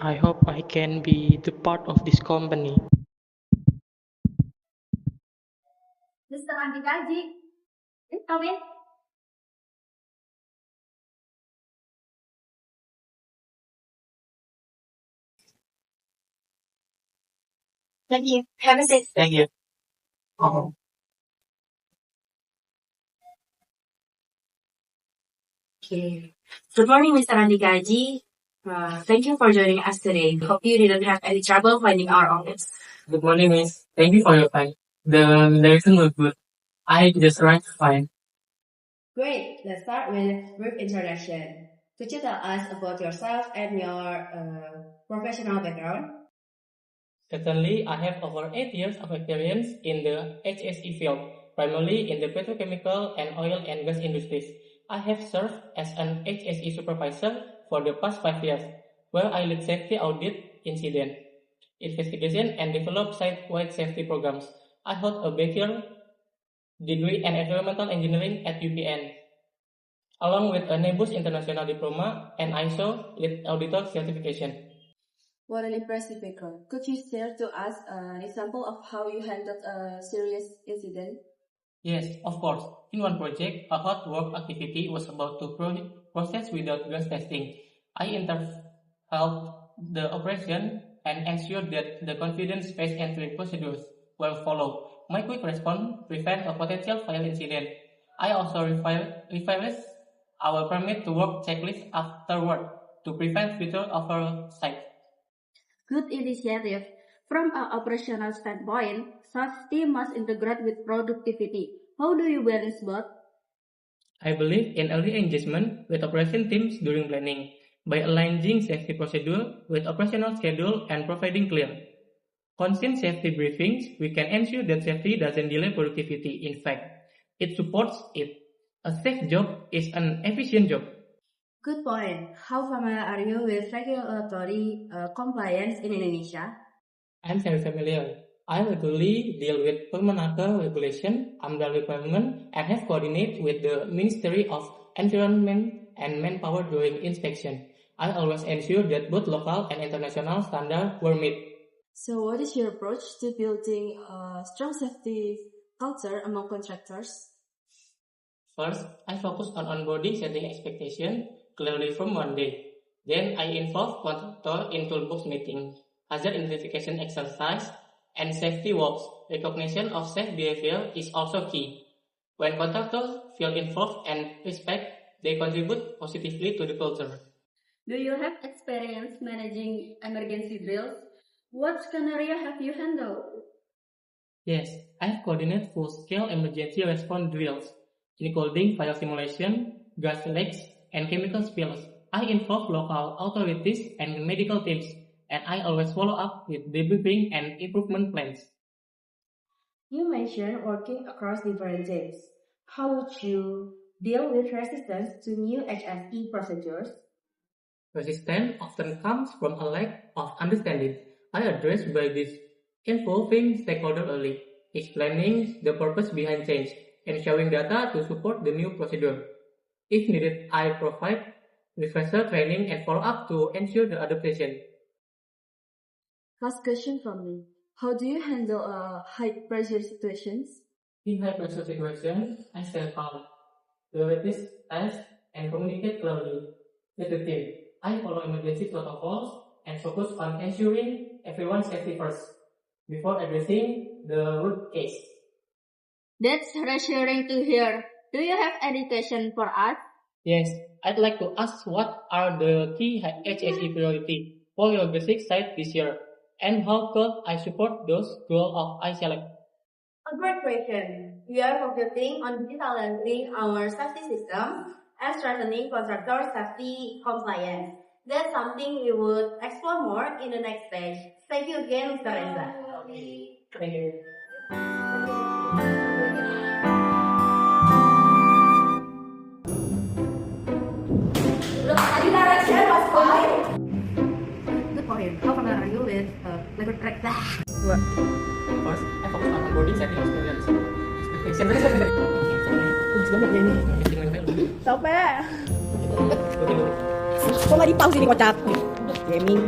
I hope I can be the part of this company. Mr. Andikaji, please come in. Thank you. Have a seat. Thank you. Oh, Okay. Good morning, Mr. Andikaji. Thank you for joining us today. Hope you didn't have any trouble finding our office. good morning, miss. Thank you for your time. The lesson was good. I just arrived fine. Great. Let's start with brief introduction. Could you tell us about yourself and your professional background? Certainly, I have over 8 years of experience in the HSE field, primarily in the petrochemical and oil and gas industries. I have served as an HSE supervisor for the past 5 years, where I lead safety audit, incident, investigation, and develop site-wide safety programs. I hold a bachelor degree in environmental engineering at UPN, along with a NEBUS International Diploma and ISO Lead Auditor certification. What an impressive background. Could you share to us an example of how you handled a serious incident? Yes, of course. In one project, a hot work activity was about to process without gas testing. I helped the operation and ensured that the confidence-based entry procedures were followed. My quick response prevented a potential fire incident. I also revised our permit to work checklist afterward to prevent future oversight. Good initiative. From an operational standpoint, safety must integrate with productivity. How do you balance both? I believe in early engagement with operation teams during planning by aligning safety procedure with operational schedule and providing clear, constant safety briefings. We can ensure that safety doesn't delay productivity. In fact, it supports it. A safe job is an efficient job. Good point. How familiar are you with regulatory compliance in Indonesia? I'm very familiar. I regularly deal with Permenaker regulation, AMDAL requirement, and have coordinated with the Ministry of Environment and Manpower during inspection. I always ensure that both local and international standards were met. So, what is your approach to building a strong safety culture among contractors? First, I focus on onboarding setting expectation clearly from one day. Then I involve contractor in toolbox meeting, hazard identification exercise, and safety walks. Recognition of safe behavior is also key. When contractors feel involved and respect, they contribute positively to the culture. Do you have experience managing emergency drills? What scenario have you handled? Yes, I have coordinated full-scale emergency response drills, including fire simulation, gas leaks, and chemical spills. I involve local authorities and medical teams, and I always follow up with debriefing and improvement plans. You mentioned working across different teams. How would you deal with resistance to new HSE procedures? Resistance often comes from a lack of understanding. I address by this involving stakeholders early, explaining the purpose behind change, and showing data to support the new procedure. If needed, I provide refresher training and follow-up to ensure the adaptation. Last question from me. How do you handle high pressure situations? In high-pressure situations, I stay calm, prioritize tasks, and communicate clearly with the team. I follow emergency protocols and focus on ensuring everyone's safety first before addressing the root case. That's reassuring to hear. Do you have any question for us? Yes, I'd like to ask what are the key HSE priority for your basic site this year, And how could I support those goals of I select? A great question. We are focusing on digitalizing our safety system and strengthening contractor safety compliance. That's something we would explore more in the next stage. Thank you again, Mr. Reza. Thank you. Good for him. How familiar are you with labor track? First, I focus on onboarding setting experience. Capek. Kok nggak di pause ini kocak? Gaming.